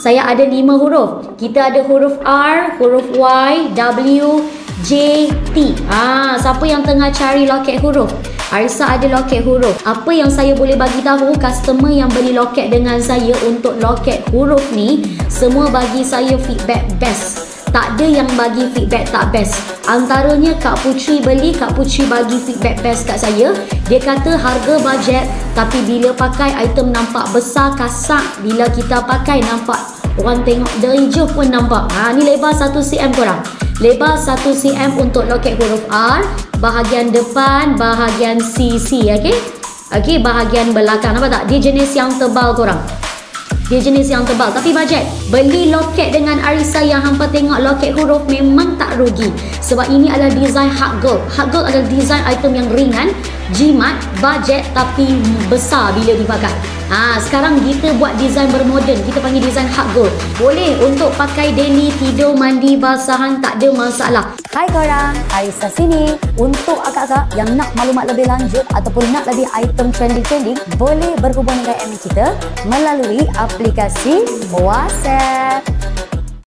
Saya ada 5 huruf. Kita ada huruf R, huruf Y, W, J, T. Siapa yang tengah cari loket huruf? Arisa ada loket huruf. Apa yang saya boleh bagi tahu customer yang beli loket dengan saya untuk loket huruf ni, semua bagi saya feedback best. Tak ada yang bagi feedback tak best. Antaranya Kak Putri beli, Kak Putri bagi feedback best kat saya. Dia kata harga bajet, tapi bila pakai item nampak besar, kasar. Bila kita pakai nampak, orang tengok dari jauh pun nampak. Ni lebar 1 cm korang. Lebar 1 cm untuk loket huruf R. Bahagian depan, bahagian CC, okey? Okey, bahagian belakang. Nampak tak? Dia jenis yang tebal korang. Dia jenis yang tebal tapi bajet. Beli loket dengan Arisa yang hampa tengok loket huruf memang tak rugi. Sebab ini adalah design hard gold. Hard gold adalah design item yang ringan, jimat, bajet tapi besar bila dipakai. Sekarang kita buat design bermoden. Kita panggil design hard gold. Boleh untuk pakai daily, tidur, mandi, basahan, tak ada masalah. Hai korang, Arisa sini. Untuk akak-akak yang nak maklumat lebih lanjut ataupun nak lebih item trending-trending, boleh berhubung dengan admin kita melalui aplikasi WhatsApp.